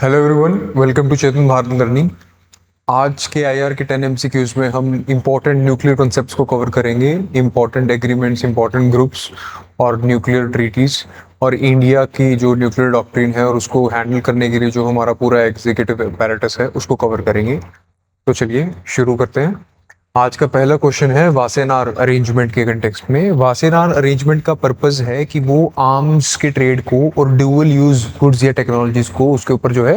Hello everyone, welcome to Chetan Bharat learning. आज के IR के 10 एमसीक्यूज में हम इंपॉर्टेंट न्यूक्लियर कॉन्सेप्ट्स को कवर करेंगे, इंपॉर्टेंट एग्रीमेंट्स, इंपॉर्टेंट ग्रुप्स और न्यूक्लियर ट्रीटीज और इंडिया की जो न्यूक्लियर डॉक्ट्रिन है और उसको हैंडल करने के लिए जो हमारा पूरा एग्जीक्यूटिव apparatus है उसको कवर करेंगे। तो चलिए शुरू करते हैं। आज का पहला क्वेश्चन है वासेनार अरेंजमेंट के कंटेक्स्ट में। वासेनार अरेंजमेंट का पर्पस है कि वो आर्म्स के ट्रेड को और ड्यूअल यूज गुड्स या टेक्नोलॉजीज को उसके ऊपर जो है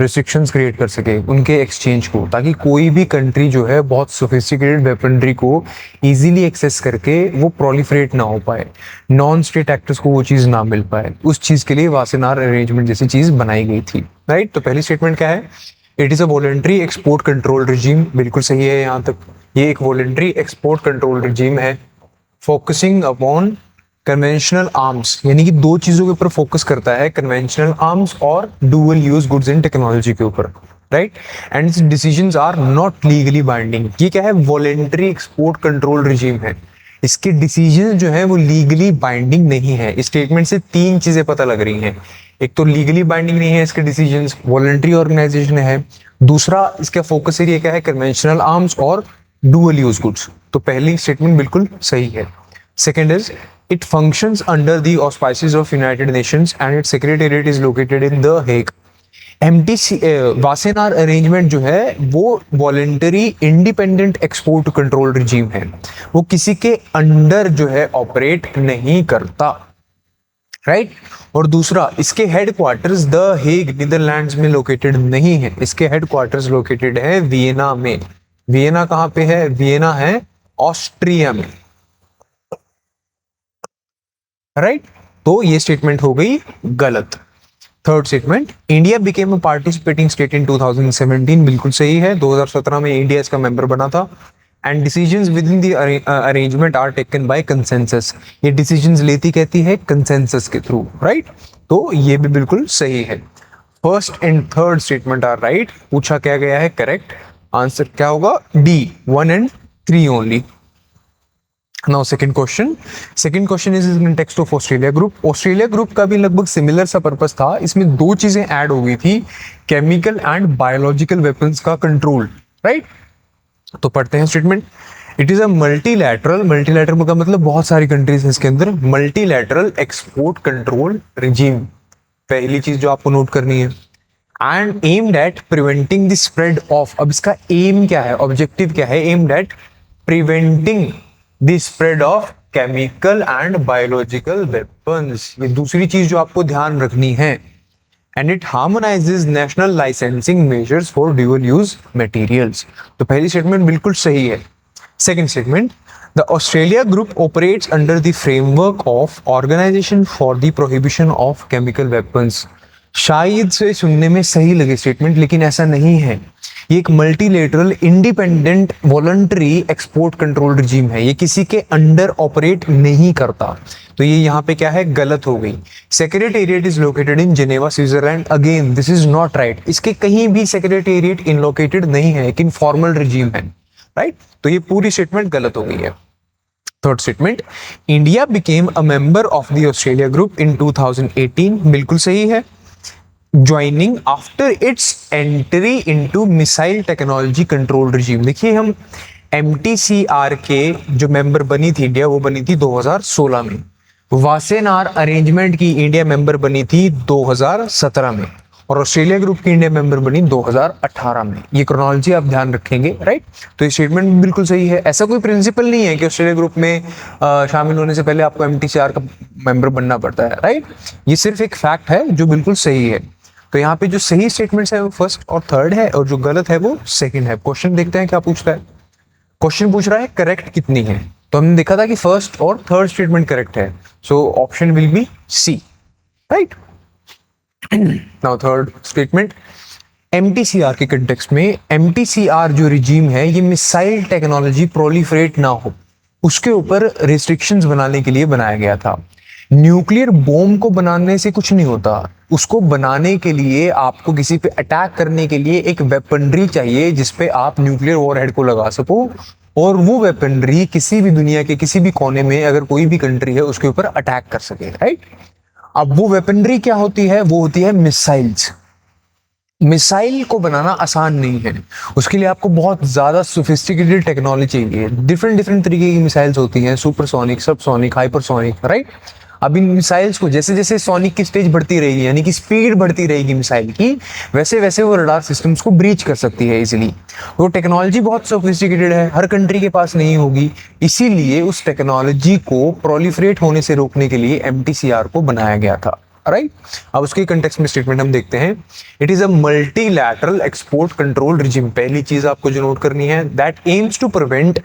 रिस्ट्रिक्शंस क्रिएट कर सके उनके एक्सचेंज को, ताकि कोई भी कंट्री जो है बहुत सोफिस्टिकेटेड वेपनरी को इजीली एक्सेस करके वो प्रोलिफरेट ना हो पाए, नॉन स्टेट एक्टर्स को वो चीज़ ना मिल पाए। उस चीज़ के लिए वासेनार अरेंजमेंट जैसी चीज़ बनाई गई थी। राइट, तो पहली स्टेटमेंट क्या है? It is a voluntary export control regime. बिल्कुल सही है यहाँ तक। ये एक वॉलेंट्री एक्सपोर्ट कंट्रोल रिजीम है फोकसिंग अपॉन कन्वेंशनल आर्म्स, यानी कि दो चीजों के ऊपर फोकस करता है, कन्वेंशनल आर्म्स और dual use goods and technology के ऊपर। Right, and its decisions are not legally binding. ये क्या है? वॉलेंट्री एक्सपोर्ट कंट्रोल रिजीम है। इसके डिसीजन जो है वो लीगली बाइंडिंग नहीं है। इस स्टेटमेंट से तीन चीजें पता लग रही हैं। एक तो लीगली बाइंडिंग नहीं है इसके डिसीजंस, वॉलेंट्री ऑर्गेनाइजेशन है। दूसरा, इसका फोकस एरिया क्या है? कन्वेंशनल आर्म्स और डुअल यूज गुड्स। तो पहली स्टेटमेंट बिल्कुल सही है। Second is it functions under the auspices of United Nations and its secretariat is located in the Hague. MTC Wassenaar arrangement जो है वो voluntary independent export control regime है। वो किसी के अंडर जो है ऑपरेट नहीं करता। राइट, और दूसरा, इसके हेडक्वार्टर्स द हेग नीदरलैंड्स में लोकेटेड नहीं है। इसके हेडक्वार्टर्स लोकेटेड है वियना में। वियना कहां पे है? वियना है ऑस्ट्रिया में। राइट, तो ये स्टेटमेंट हो गई गलत। Third statement, India became a participating state in 2017। बिल्कुल सही है, 2017 में इंडिया इसका मेंबर बना था। And decisions within the arrangement are taken by consensus. ये डिसीजंस लेती कहती है कंसेंसस के थ्रू। राइट, तो ये भी बिल्कुल सही है। First and third statement are right. पूछा क्या गया है? करेक्ट आंसर क्या होगा? D, 1 and 3 only. Now second question. Second question is in text of Australia group. Australia group का भी लगभग सिमिलर सा पर्पस था। इसमें दो चीजें ऐड हो गई थी, केमिकल एंड बायोलॉजिकल वेपन्स का कंट्रोल। राइट, तो पढ़ते हैं statement. It is a multilateral, multilateral का मतलब बहुत सारी कंट्रीज है इसके अंदर, मल्टीलैटरल एक्सपोर्ट कंट्रोल रिजीम। पहली चीज जो आपको नोट करनी है, and aimed at preventing the spread of. अब इसका एम क्या है, ऑब्जेक्टिव क्या है? Aimed at preventing the spread of chemical and biological weapons. ये दूसरी चीज जो आपको ध्यान रखनी है। And it harmonises national licensing measures for dual use materials. तो पहली स्टेटमेंट बिल्कुल सही है। Second statement, the Australia group operates under the framework of organisation for the prohibition of chemical weapons. शायद से सुनने में सही लगे स्टेटमेंट, लेकिन ऐसा नहीं है। ये एक multilateral independent voluntary export control regime है। ये किसी के अंडर ऑपरेट नहीं करता। तो ये यहाँ पे क्या है? गलत हो गई। Secretariat is located in Geneva Switzerland. Again this is not right. इसके कहीं भी सेक्रेटेरिएट इन लोकेटेड नहीं है, लेकिन फॉर्मल रिजीम है। राइट, तो ये पूरी स्टेटमेंट गलत हो गई है। Third statement, India became a member of the Australia group in 2018। बिल्कुल सही है। Joining after it's entry into missile technology control regime. देखिए, हम एमटीसीआर के जो मेंबर बनी थी इंडिया, वो बनी थी 2016 में। वासेनार अरेंजमेंट की इंडिया मेंबर बनी थी 2017 में, और ऑस्ट्रेलिया ग्रुप की इंडिया मेंबर बनी 2018 में। ये क्रोनोलॉजी आप ध्यान रखेंगे। राइट, तो ये स्टेटमेंट बिल्कुल सही है। ऐसा कोई प्रिंसिपल नहीं है कि ऑस्ट्रेलिया ग्रुप में शामिल होने से पहले आपको एमटीसीआर का मेंबर बनना पड़ता है। राइट, ये सिर्फ एक फैक्ट है जो बिल्कुल सही है। तो यहाँ पे जो सही स्टेटमेंट्स है वो फर्स्ट और थर्ड है, और जो गलत है वो सेकंड है। क्वेश्चन देखते हैं क्या पूछता है। क्वेश्चन पूछ रहा है करेक्ट कितनी है। तो हमने देखा था कि फर्स्ट और थर्ड स्टेटमेंट करेक्ट है, so option will be C. Right, now third statement, MTCR के कंटेक्स्ट में, एमटीसीआर जो रिजीम है ये मिसाइल टेक्नोलॉजी प्रोलिफरेट ना हो उसके ऊपर रिस्ट्रिक्शंस बनाने के लिए बनाया गया था। न्यूक्लियर बॉम्ब को बनाने से कुछ नहीं होता। उसको बनाने के लिए आपको किसी पे अटैक करने के लिए एक वेपनरी चाहिए जिसपे आप न्यूक्लियर वॉरहेड को लगा सको, और वो वेपनरी किसी भी दुनिया के किसी भी कोने में अगर कोई भी कंट्री है उसके ऊपर अटैक कर सके। राइट, अब वो वेपनरी क्या होती है? वो होती है मिसाइल्स। मिसाइल को बनाना आसान नहीं है, उसके लिए आपको बहुत ज़्यादा सोफिस्टिकेटेड टेक्नोलॉजी चाहिए। डिफरेंट डिफरेंट तरीके की मिसाइल्स होती हैं, सुपरसोनिक, सबसोनिक, हाइपरसोनिक, राइट। अब इन मिसाइल्स को जैसे जैसे सोनिक की स्टेज बढ़ती रहेगी, यानी कि स्पीड बढ़ती रहेगी मिसाइल की, वैसे वैसे वो रडार सिस्टम्स को ब्रीच कर सकती है इजीली। वो टेक्नोलॉजी बहुत सोफिस्टिकेटेड है, हर कंट्री के पास नहीं होगी, इसीलिए उस टेक्नोलॉजी को प्रोलिफरेट होने से रोकने के लिए एमटीसीआर को बनाया गया था, राइट। अब उसके कंटेक्स्ट में स्टेटमेंट हम देखते हैं। It is a multilateral export control regime. पहली चीज आपको जो नोट करनी है, that aims to prevent,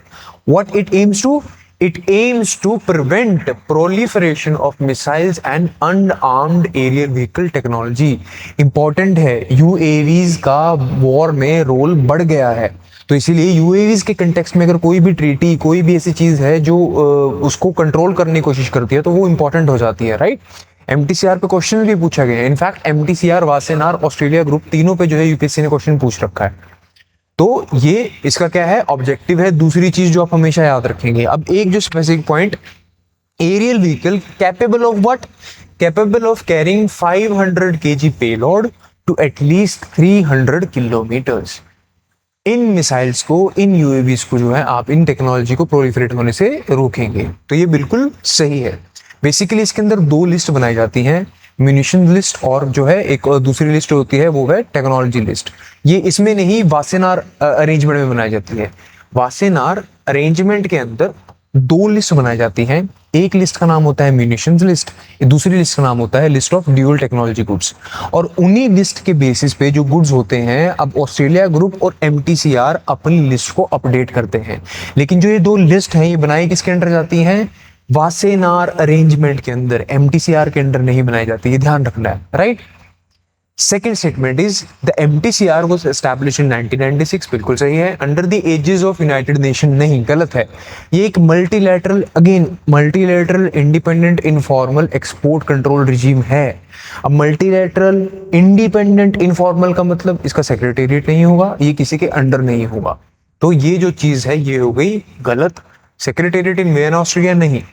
what it aims to, it aims to prevent proliferation of missiles and unarmed aerial vehicle technology। Important है, यूएवीज का वॉर में role बढ़ गया है, तो इसीलिए यूएवीज के कंटेक्स्ट में अगर कोई भी ट्रीटी, कोई भी ऐसी चीज है जो उसको कंट्रोल करने की कोशिश करती है, तो वो इंपॉर्टेंट हो जाती है, राइट। एमटीसीआर पे क्वेश्चन भी पूछा गया है। In fact MTCR, Wassenaar, Australia group, तीनों पे जो है यूपीएससी ने क्वेश्चन पूछ रखा है। तो ये इसका क्या है, ऑब्जेक्टिव है। दूसरी चीज जो आप हमेशा याद रखेंगे, अब एक जो specific point, aerial vehicle capable of what, capable of carrying 500 kg payload to at least 300 kilometres. इन मिसाइल्स को, इन यूएवीज को जो है आप इन टेक्नोलॉजी को प्रोलिफरेट होने से रोकेंगे, तो ये बिल्कुल सही है। बेसिकली इसके अंदर दो लिस्ट बनाई जाती हैं, म्यूनिशन लिस्ट और जो है एक दूसरी लिस्ट होती है वो है टेक्नोलॉजी लिस्ट। ये इसमें नहीं, वासेनार अरेंजमेंट में बनाई जाती है। वासेनार अरेंजमेंट के अंदर दो लिस्ट बनाई जाती हैं। एक लिस्ट का नाम होता है म्यूनिशंस लिस्ट, दूसरी लिस्ट का नाम होता है list of dual technology goods. और उन्हीं लिस्ट के बेसिस पे जो गुड्स होते हैं, अब ऑस्ट्रेलिया ग्रुप और एमटीसीआर अपनी लिस्ट को अपडेट करते हैं। लेकिन जो ये दो लिस्ट हैं, ये बनाई किसके अंडर जाती हैं, वासेनार अरेंजमेंट के अंदर, एमटीसीआर के अंडर नहीं बनाई जाती, ये ध्यान रखना है, right. Second statement is the MTCR was established in 1996, बिल्कुल सही है। Under the aegis of United Nation, नहीं, गलत है। ये एक multilateral, again multilateral independent informal export control regime है। अब मल्टीलैटरल इंडिपेंडेंट इनफॉर्मल का मतलब इसका सेक्रेटेरिएट नहीं होगा, ये किसी के अंडर नहीं होगा, तो ये जो चीज है ये हो गई गलत। सेक्रेटेरिएट इन वियना ऑस्ट्रिया नहीं,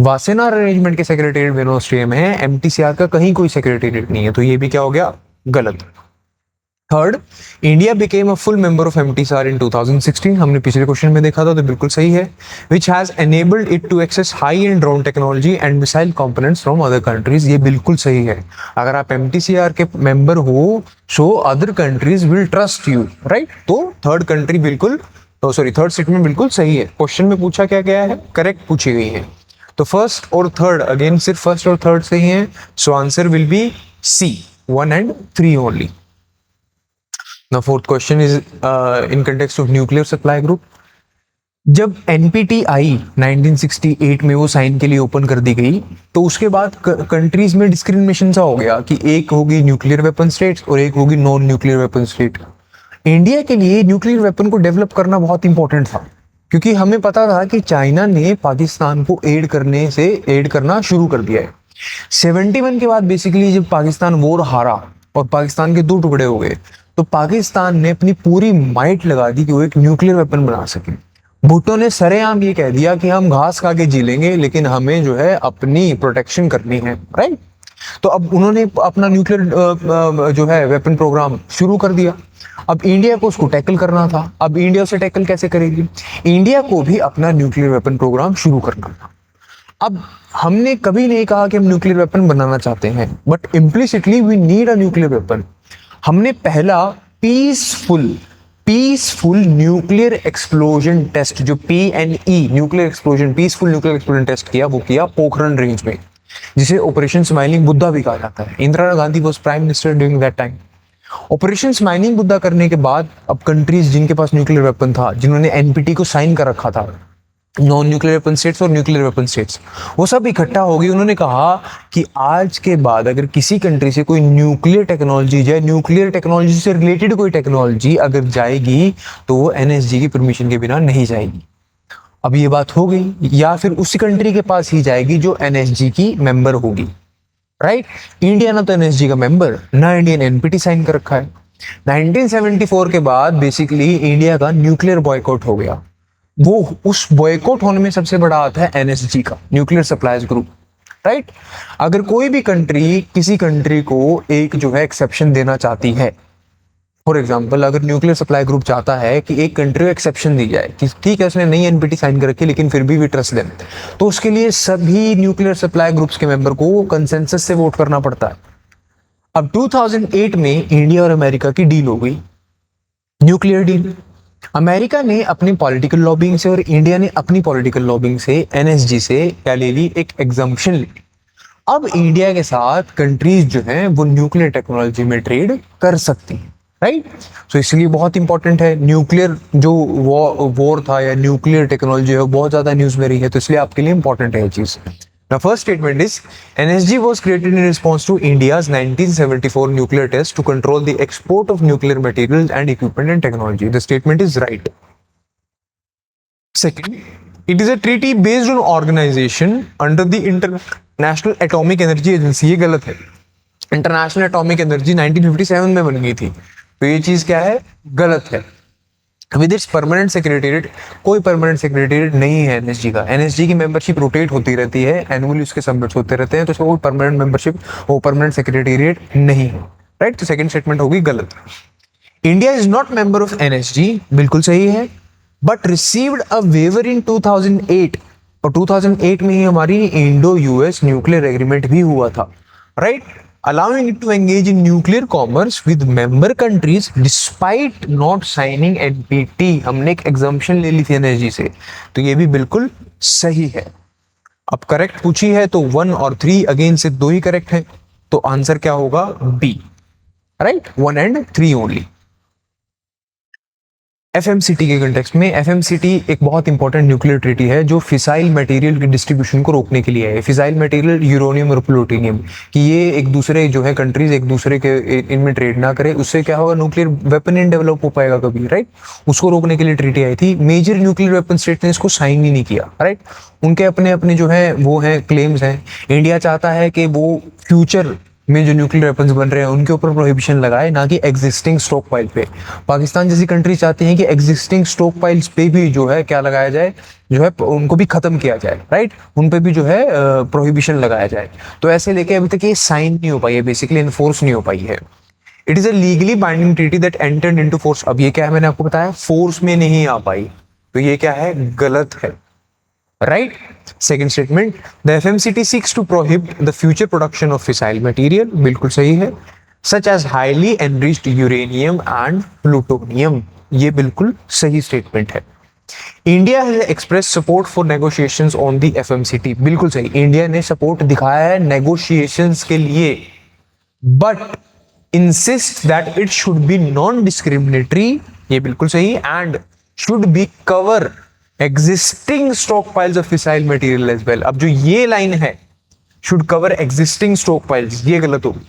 वासेनार अरेंजमेंट के सेक्रेटेरिएट वियना ऑस्ट्रिया में है, एमटीसीआर का कहीं कोई सेक्रेटेरिएट नहीं है, तो ये भी क्या हो गया, गलत। Third, India became a full member of MTCR in 2016, हमने पिछले क्वेश्चन में देखा था, तो बिल्कुल सही है। Which has enabled it to access high end drone technology and missile components from other countries, ये बिल्कुल सही है। अगर आप एमटीसीआर के मेंबर हो, so other countries will trust you, right. तो थर्ड कंट्री बिल्कुल, थर्ड स्टेटमेंट बिल्कुल सही है। क्वेश्चन में पूछा क्या गया है, करेक्ट पूछी गई है। तो फर्स्ट और थर्ड, अगेन सिर्फ फर्स्ट और थर्ड सही है, so answer will be C, 1 and 3 only. Now fourth question is in context of nuclear supply group. जब एनपीटी आई 1968 में वो साइन के लिए ओपन कर दी गई, तो उसके बाद कंट्रीज में डिस्क्रिमिनेशन सा हो गया कि एक होगी न्यूक्लियर वेपन स्टेट्स और एक होगी non nuclear weapon state. India के लिए न्यूक्लियर वेपन को डेवलप करना बहुत इंपॉर्टेंट था, क्योंकि हमें पता था कि चाइना ने पाकिस्तान को एड करना शुरू कर दिया है। 71 के बाद बेसिकली जब पाकिस्तान वॉर हारा और पाकिस्तान के दो टुकड़े हो गए, तो पाकिस्तान ने अपनी पूरी माइट लगा दी कि वो एक न्यूक्लियर वेपन बना सके। भुट्टो ने सरेआम ये कह दिया कि हम घास खा के जी लेंगे, लेकिन हमें जो है अपनी प्रोटेक्शन करनी है, राइट। तो अब उन्होंने अपना न्यूक्लियर जो है वेपन प्रोग्राम शुरू कर दिया। अब इंडिया को उसको टैकल करना था। अब इंडिया उसे टैकल कैसे करेगी, इंडिया को भी अपना न्यूक्लियर वेपन प्रोग्राम शुरू करना था। अब हमने कभी नहीं कहा कि हम न्यूक्लियर वेपन बनाना चाहते हैं, but implicitly we need a nuclear weapon. हमने पहला पीसफुल न्यूक्लियर एक्सप्लोजन टेस्ट, जो PNE nuclear explosion, peaceful nuclear explosion test किया, वो किया पोखरण रेंज में, जिसे ऑपरेशन स्माइलिंग बुद्धा भी कहा जाता है। Indira Gandhi was prime minister during that time. Operation smiling Buddha करने के बाद अब कंट्रीज जिनके पास न्यूक्लियर वेपन था, जिन्होंने एनपीटी को साइन कर रखा था, नॉन न्यूक्लियर वेपन स्टेट्स और न्यूक्लियर वेपन स्टेट्स, वो सब इकट्ठा हो गई। उन्होंने कहा कि आज के बाद अगर किसी कंट्री से कोई न्यूक्लियर टेक्नोलॉजी या न्यूक्लियर टेक्नोलॉजी से रिलेटेड कोई टेक्नोलॉजी अगर जाएगी, तो वो NSG की परमिशन के बिना नहीं जाएगी। अब ये बात हो गई, या फिर उसी कंट्री के पास ही जाएगी जो NSG की मेंबर होगी, राइट। इंडिया ना तो NSG का मेंबर, ना इंडियन एनपीटी साइन कर रखा है। 1974 के बाद बेसिकली इंडिया का न्यूक्लियर बॉयकॉट हो गया। वो उस बॉयकॉट होने में सबसे बड़ा आता है NSG का, न्यूक्लियर सप्लाईज ग्रुप, राइट। अगर कोई भी कंट्री किसी कंट्री को एक जो है एक्सेप्शन देना चाहती है, फॉर एग्जाम्पल, अगर न्यूक्लियर सप्लाई ग्रुप चाहता है कि एक कंट्री को एक्सेप्शन दी जाए कि ठीक है उसने नई एनपीटी साइन कर रखी है लेकिन फिर भी वी ट्रस्ट देम, तो उसके लिए सभी न्यूक्लियर सप्लाई ग्रुप्स के मेंबर को कंसेंसस से वोट करना पड़ता है। अब 2008 में इंडिया और अमेरिका की डील हो गई, न्यूक्लियर डील। अमेरिका ने अपनी पॉलिटिकल लॉबिंग से और इंडिया ने अपनी पॉलिटिकल लॉबिंग से एनएसजी से क्या ले ली, एक एग्जम्पशन ली। अब इंडिया के साथ कंट्रीज जो हैं वो न्यूक्लियर टेक्नोलॉजी में ट्रेड कर सकती हैं, राइट। सो इसलिए बहुत इंपॉर्टेंट है, न्यूक्लियर जो वॉर था या न्यूक्लियर टेक्नोलॉजी है वो बहुत ज्यादा न्यूज में रही है, तो इसलिए आपके लिए इंपॉर्टेंट है ये चीज। The first statement is NSG was created in response to India's 1974 nuclear test to control the export of nuclear materials and equipment and technology. The statement is right. Second, it is a treaty based on organization under the International Atomic Energy Agency. ये गलत है। International Atomic Energy 1957 में बन गई थी, तो ये चीज क्या है, गलत है। विद इट्स परमानेंट सेक्रेटेरिएट, कोई परमानेंट सेक्रेटेरिएट नहीं है एनएसजी का। एनएसजी की मेंबरशिप रोटेट होती रहती है, एनुअली उसके समिट्स होते रहते हैं, तो उसका कोई परमानेंट मेंबरशिप, वो परमानेंट सेक्रेटेरिएट नहीं है, राइट। तो सेकंड स्टेटमेंट होगी गलत। India is not member of NSG, बिल्कुल सही है, but received a waiver in 2008, और 2008 में ही हमारी इंडो यूएस न्यूक्लियर एग्रीमेंट भी हुआ था, right, allowing it to engage in nuclear commerce with member countries despite not signing NPT। हमने एक एग्जम्पशन ले ली थी एनर्जी से, तो ये भी बिल्कुल सही है। अब करेक्ट पूछी है तो 1 और 3 अगेन से 2 ही करेक्ट है, तो आंसर क्या होगा, B, right, 1 and 3 only. FMCT के कंटेक्स्ट में, एफएमसीटी एक बहुत इंपॉर्टेंट न्यूक्लियर ट्रीटी है जो फिसाइल मटेरियल की डिस्ट्रीब्यूशन को रोकने के लिए है। फिसाइल मटेरियल यूरेनियम और प्लूटोनियम, कि ये एक दूसरे जो है कंट्रीज एक दूसरे के इनमें ट्रेड ना करे, उससे क्या होगा, न्यूक्लियर वेपन इन डेवलप हो पाएगा कभी, राइट। उसको रोकने के लिए ट्रीटी आई थी। मेजर न्यूक्लियर वेपन स्टेट ने इसको साइन ही नहीं किया, राइट। उनके अपने अपने जो है वो है क्लेम्स हैं। इंडिया चाहता है कि वो फ्यूचर में जो न्यूक्लियर वेपन्स बन रहे हैं उनके ऊपर प्रोहिबिशन लगाए, ना कि एग्जिस्टिंग स्टॉक पाइल पे। पाकिस्तान जैसी कंट्री चाहती है कि एग्जिस्टिंग स्टॉक पाइल्स पे भी जो है क्या लगाया जाए, जो है उनको भी खत्म किया जाए, राइट, उन पे भी जो है प्रोहिबिशन लगाया जाए। तो ऐसे लेके अभी तक ये साइन नहीं हो पाई है, बेसिकली इन्फोर्स नहीं हो पाई है। It is a legally binding treaty that entered into force. अब ये क्या है, मैंने आपको बताया फोर्स में नहीं आ पाई, तो ये क्या है, गलत है, right. Second statement, the FMCT seeks to prohibit the future production of fissile material, बिल्कुल सही है, such as highly enriched uranium and plutonium, ये बिल्कुल सही स्टेटमेंट है। India has express support for negotiations on the FMCT, बिल्कुल सही, India ने सपोर्ट दिखाया है नेगोशिएशंस के लिए, but insist that it should be non discriminatory, ये बिल्कुल सही, and should be cover existing stockpiles of fissile material as well. अब जो ये लाइन है, should cover existing stockpiles, ये गलत होगी।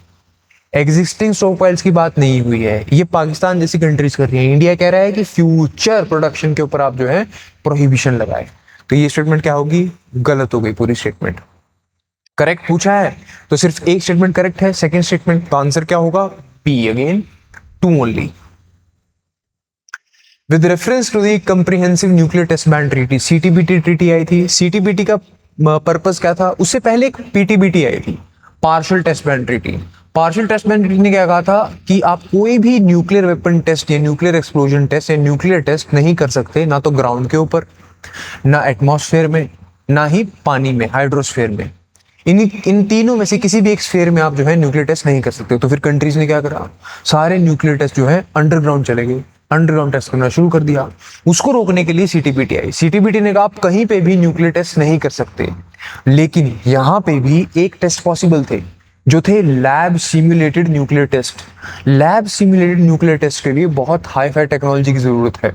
एग्जिस्टिंग स्टॉक पाइल्स की बात नहीं हुई है, ये पाकिस्तान जैसी कंट्रीज कर रही है। इंडिया कह रहा है कि फ्यूचर प्रोडक्शन के ऊपर आप जो है प्रोहिबिशन लगाए, तो ये स्टेटमेंट क्या होगी, गलत हो गई पूरी स्टेटमेंट। करेक्ट पूछा है तो सिर्फ एक स्टेटमेंट करेक्ट है, सेकंड स्टेटमेंट, तो आंसर क्या होगा, B, again 2 only. With reference to the comprehensive nuclear test ban treaty, CTBT treaty आई थी। सीटीबीटी का पर्पस क्या था, उससे पहले एक पीटीबीटी आई थी, partial test ban treaty. Partial test ban treaty ने क्या कहा था कि आप कोई भी न्यूक्लियर वेपन टेस्ट या न्यूक्लियर एक्सप्लोजन टेस्ट या न्यूक्लियर टेस्ट नहीं कर सकते, ना तो ग्राउंड के ऊपर, ना एटमॉस्फेयर में, ना ही पानी में, हाइड्रोस्फेयर में। इन तीनों में से किसी भी एक स्फीयर में आप जो है न्यूक्लियर टेस्ट नहीं कर सकते। तो फिर कंट्रीज ने क्या करा, सारे न्यूक्लियर टेस्ट जो है अंडरग्राउंड चले गए, अंडरग्राउंड टेस्ट करना शुरू कर दिया। उसको रोकने के लिए सीटीबीटी आई। सीटीबीटी ने कहा आप कहीं पे भी न्यूक्लियर टेस्ट नहीं कर सकते, लेकिन यहां पे भी एक टेस्ट पॉसिबल थे, जो थे lab simulated nuclear test. Lab simulated nuclear test के लिए बहुत हाई फाई टेक्नोलॉजी की जरूरत है।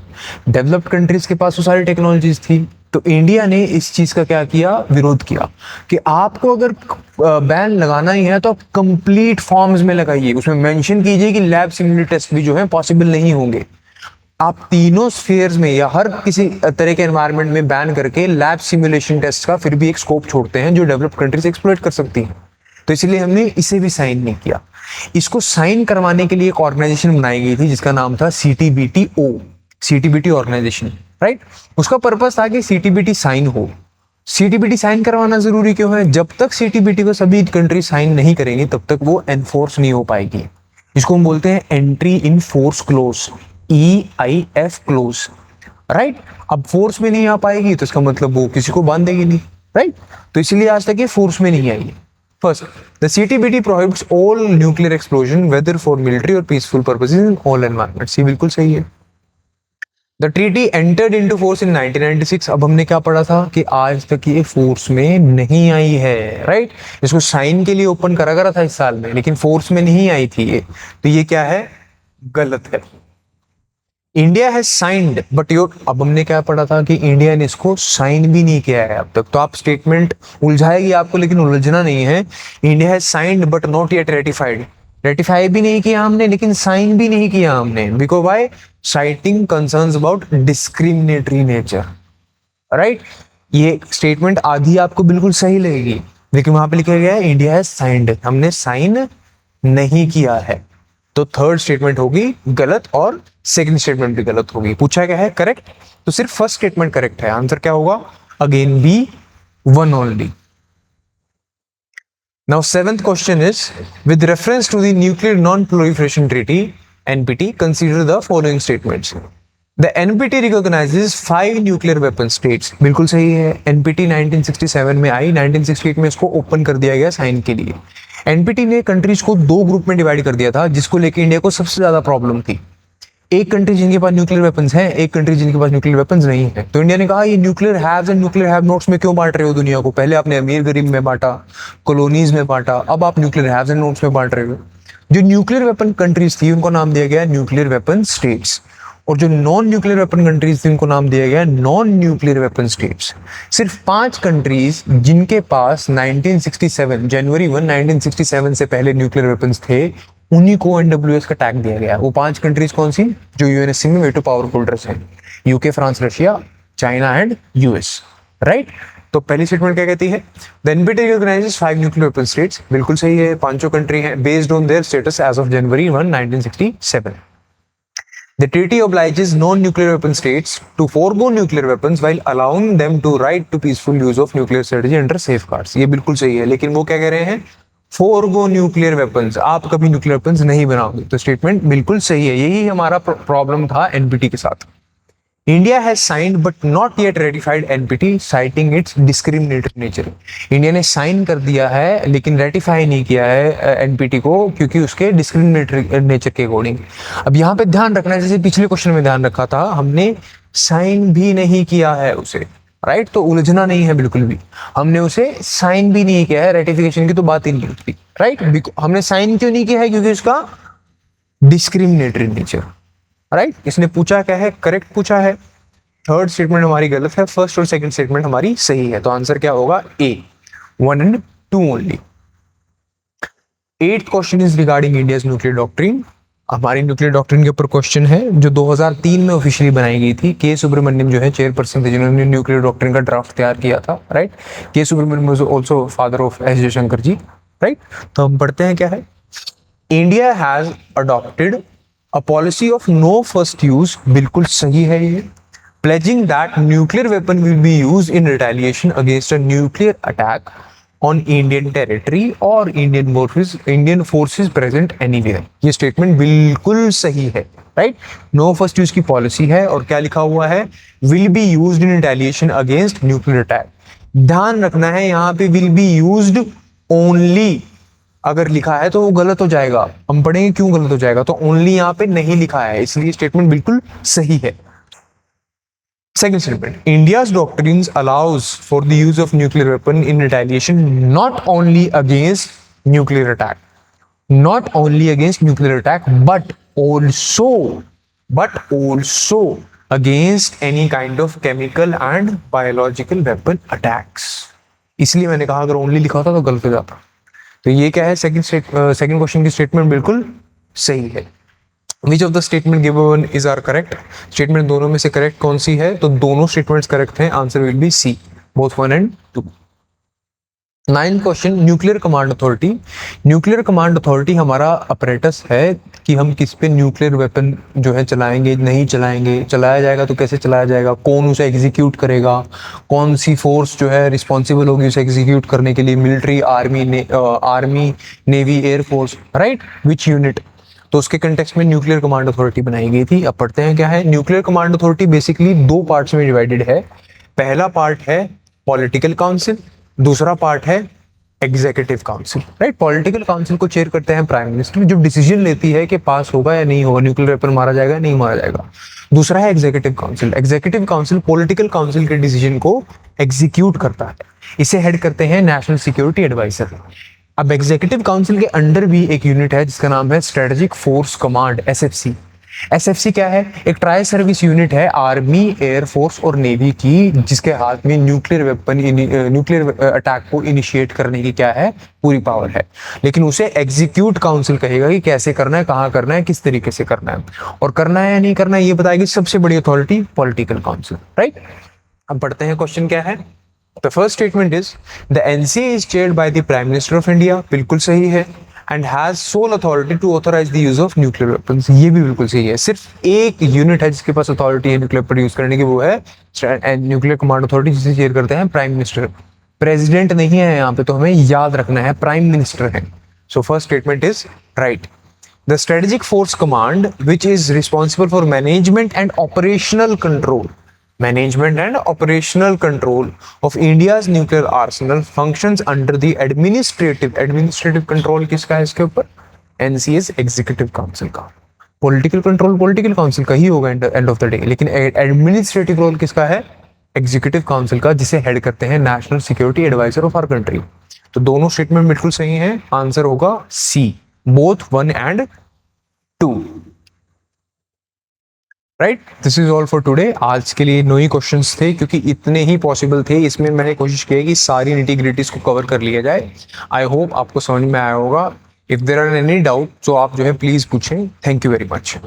डेवलप्ड कंट्रीज के पास वो सारी टेक्नोलॉजीज थी, तो इंडिया ने इस चीज का क्या किया, विरोध किया कि आपको अगर बैन लगाना ही है तो आप कंप्लीट फॉर्म्स में लगाइए, उसमें मेंशन कीजिए कि लैब सिमुलेटेड टेस्ट भी जो है पॉसिबल नहीं होंगे। आप तीनों स्फीयर्स में या हर किसी तरह के एनवायरनमेंट में बैन करके लैब सिमुलेशन टेस्ट का फिर भी एक स्कोप छोड़ते हैं जो डेवलप्ड कंट्रीज एक्सप्लॉइट कर सकती हैं। तो इसलिए हमने इसे भी साइन नहीं किया। इसको साइन करवाने के लिए एक ऑर्गेनाइजेशन बनाई गई थी जिसका नाम था सीटीबीटीओ, सीटीबीटी ऑर्गेनाइजेशन, राइट। उसका पर्पस था कि सीटीबीटी साइन हो। सीटीबीटी साइन करवाना जरूरी क्यों है, जब तक सीटीबीटी को सभी कंट्री साइन नहीं करेंगी तब तक वो एनफोर्स नहीं हो पाएगी। इसको हम बोलते हैं entry in force close, EIF close, right. अब फोर्स में नहीं आ पाएगी तो इसका मतलब वो किसी को बांध देगी नहीं, राइट। तो इसीलिए आज तक ये फोर्स में नहीं आई है। First, the CTBT prohibits all nuclear explosion whether for military और peaceful purposes in all environments, ये बिल्कुल सही है। The treaty entered into force in 1996, अब हमने क्या पढ़ा था कि आज तक ये फोर्स में नहीं आई है, राइट। इसको साइन के लिए ओपन करा था इस साल में, लेकिन फोर्स में नहीं आई थी ये, तो ये क्या है, गलत है। India has signed but your, अब हमने क्या पढ़ा था कि इंडिया ने इसको साइन भी नहीं किया है अब तक, तो आप स्टेटमेंट उलझाएगी आपको लेकिन उलझना नहीं है। India has signed but not yet ratified, ratify भी नहीं किया हमने लेकिन साइन भी नहीं किया हमने, because why, citing concerns about discriminatory nature, right. ये स्टेटमेंट आधी आपको बिल्कुल सही लगेगी, लेकिन वहां पे लिखा गया है इंडिया हैज साइंड, हमने साइन नहीं किया है, तो थर्ड स्टेटमेंट होगी गलत और सेकंड स्टेटमेंट भी गलत होगी। पूछा क्या है, करेक्ट, तो सिर्फ फर्स्ट स्टेटमेंट करेक्ट है, आंसर क्या होगा, again B, one only. Now, seventh question is, with reference to the Nuclear Non-Proliferation Treaty, NPT, consider the following statements. The NPT recognizes 5 nuclear weapon states. बिल्कुल सही है, NPT 1967 में आई, 1968 में इसको open कर दिया गया साइन के लिए। NPT ने कंट्रीज को 2 ग्रुप में डिवाइड कर दिया था, जिसको लेके इंडिया को सबसे ज्यादा प्रॉब्लम थी। एक कंट्री जिनके पास न्यूक्लियर वेपन्स हैं, एक कंट्री जिनके पास न्यूक्लियर वेपन्स नहीं है। तो इंडिया ने कहा ये nuclear haves and nuclear have nots में क्यों बांट रहे हो दुनिया को, पहले आपने अमीर गरीब में बांटा, कॉलोनीज में बांटा, अब आप न्यूक्लियर हैव्स एंड नॉट्स में बांट रहे हो। जो न्यूक्लियर वेपन कंट्रीज थी उनको नाम दिया गया न्यूक्लियर वेपन स्टेट्स, और जो नॉन न्यूक्लियर वेपन कंट्रीज थी उनको नाम दिया गया नॉन न्यूक्लियर वेपन स्टेट्स। सिर्फ 5 कंट्रीज जिनके पास 1967 जनवरी 1 1967 से पहले न्यूक्लियर वेपन्स थे, उन्हीं को NWS का टैग दिया गया। वो 5 कंट्रीज कौन सी, जो यूएनएससी में वेटो पावर होल्डर्स हैं, UK, France, Russia, China and US, right. तो पहली स्टेटमेंट क्या कहती है, the NPT recognises 5 nuclear weapon states, बिल्कुल सही है, 5 कंट्री हैं, based on their status as of January 1 1967। The treaty obliges non-nuclear weapon states to forego nuclear weapons while allowing them to right to peaceful use of nuclear strategy under safeguards। ये बिल्कुल सही है, लेकिन वो क्या कह रहे हैं, फोरगो न्यूक्लियर वेपन्स, आप कभी न्यूक्लियर वेपन्स नहीं बनाओगे, तो स्टेटमेंट बिल्कुल सही है। यही हमारा प्रॉब्लम था एनपीटी के साथ। India has signed but not yet ratified NPT citing its discriminatory nature. India ने साइन कर दिया है लेकिन रेटिफाई नहीं किया है एनपीटी को, क्योंकि उसके डिस्क्रिमिनेटरी नेचर के अकॉर्डिंग। अब यहाँ पे ध्यान रखना है, जैसे पिछले क्वेश्चन में ध्यान रखा था, हमने साइन भी नहीं किया है उसे, राइट। तो उलझना नहीं है बिल्कुल भी, हमने उसे साइन भी नहीं किया है, रेटिफिकेशन की तो बात ही नहीं होती, राइट। हमने साइन क्यों नहीं किया है, क्योंकि उसका डिस्क्रिमिनेटरी नेचर, राइट। इसने पूछा क्या है, करेक्ट पूछा है। थर्ड स्टेटमेंट हमारी गलत है, फर्स्ट और सेकंड स्टेटमेंट हमारी सही है, तो आंसर क्या होगा, ए, 1 and 2 only. 8th question is regarding India's nuclear doctrine. हमारी न्यूक्लियर डॉक्ट्रिन के ऊपर क्वेश्चन है, जो 2003 में ऑफिशियली बनाई गई थी। के सुब्रमण्यम जो है चेयरपर्सन थे, जिन्होंने न्यूक्लियर डॉक्ट्रिन का ड्राफ्ट तैयार किया था, right. K Subrahmanyam was also father of S Jaishankar ji, right. तो हम पढ़ते हैं क्या है, India has adopted a policy of no first use, बिल्कुल सही है ये। Pledging that nuclear weapon will be use in retaliation against a nuclear attack on Indian territory और इंडियन फोर्सेस प्रेजेंट एनीवेयर। ये स्टेटमेंट बिल्कुल सही है, राइट। नो फर्स्ट यूज की पॉलिसी है, और क्या लिखा हुआ है, will be used in retaliation against nuclear attack. ध्यान रखना है, यहाँ पे विल बी यूज्ड ओनली अगर लिखा है तो वो गलत हो जाएगा। हम पढ़ेंगे क्यों गलत हो जाएगा, तो ओनली यहाँ पे नहीं लिखा है, इसलिए स्टेटमेंट बिल्कुल सही है। Second statement, India's doctrines allows for the use of nuclear weapon in retaliation not only against nuclear attack, but also against any kind of chemical and biological weapon attacks। इसलिए मैंने कहा अगर ओनली लिखा होता तो गलत हो जाता। तो ये क्या है, सेकंड क्वेश्चन की स्टेटमेंट बिल्कुल सही है। Which of the statement given is our correct? Statement दोनों में से करेक्ट कौन सी है, तो दोनों स्टेटमेंट्स करेक्ट हैं, answer will be C, both 1 and 2। 9th question, nuclear command authority. Nuclear command authority हमारा अपरेटस है कि हम किस पे न्यूक्लियर वेपन जो है चलाएंगे, नहीं चलाएंगे, चलाया जाएगा तो कैसे चलाया जाएगा, कौन उसे एग्जीक्यूट करेगा, कौन सी फोर्स जो है रिस्पॉन्सिबल होगी उसे एग्जीक्यूट करने के लिए, military, army, navy, air force, right, which unit. तो उसके कंटेक्स्ट में न्यूक्लियर कमांड अथॉरिटी बनाई गई थी। अब पढ़ते हैं क्या है। न्यूक्लियर कमांड अथॉरिटी बेसिकली दो पार्ट्स में डिवाइडेड है। पहला पार्ट है पॉलिटिकल काउंसिल, दूसरा पार्ट है executive council, right. Political council को चेयर करते हैं प्राइम मिनिस्टर, जो डिसीजन लेती है कि पास होगा या नहीं होगा, न्यूक्लियर वेपन मारा जाएगा या नहीं मारा जाएगा। दूसरा है executive council. Executive council political council के डिसीजन को एग्जीक्यूट करता है। इसे हेड करते हैं नेशनल सिक्योरिटी एडवाइजर। अब एग्जीक्यूटिव काउंसिल के अंडर भी एक यूनिट है जिसका नाम है strategic force command, SFC. SFC क्या है? एक ट्राई सर्विस यूनिट है आर्मी, एयर फोर्स और नेवी की, जिसके हाथ में न्यूक्लियर अटैक को इनिशिएट करने की क्या है, पूरी पावर है। लेकिन उसे एग्जीक्यूट काउंसिल कहेगा कि कैसे करना है, कहाँ करना है, किस तरीके से करना है, और करना है या नहीं करना है ये बताएगी सबसे बड़ी अथॉरिटी पॉलिटिकल काउंसिल, राइट। अब पढ़ते हैं क्वेश्चन क्या है। The first statement is the NCA is chaired by the Prime Minister of India, बिल्कुल सही है। And has sole authority to authorise the use of nuclear weapons, ये भी बिल्कुल सही है। सिर्फ एक यूनिट है जिसके पास अथॉरिटी है न्यूक्लियर पर यूज करने की, वो है न्यूक्लियर कमांड अथॉरिटी, जिसे चेयर करते हैं प्राइम मिनिस्टर। प्रेसिडेंट नहीं है यहाँ पे, तो हमें याद रखना है प्राइम मिनिस्टर है। So first statement is right. The Strategic Force Command, which is responsible for management and operational control of India's nuclear arsenal, functions under the administrative control किसका है इसके ऊपर? NCA's Executive Council का। Political control Political Council का ही होगा end of the day, लेकिन administrative role किसका है? Executive Council का, जिसे हेड करते हैं National Security Advisor of our country। तो दोनों स्टेटमेंट बिल्कुल सही हैं। आंसर होगा C, both 1 and 2, right. This is all for today. आज के लिए 9 ही क्वेश्चंस थे, क्योंकि इतने ही पॉसिबल थे। इसमें मैंने कोशिश की है कि सारी निटी-ग्रिटीज को कवर कर लिया जाए। आई होप आपको समझ में आया होगा। If there are any doubt तो आप जो है प्लीज पूछें। Thank you very much.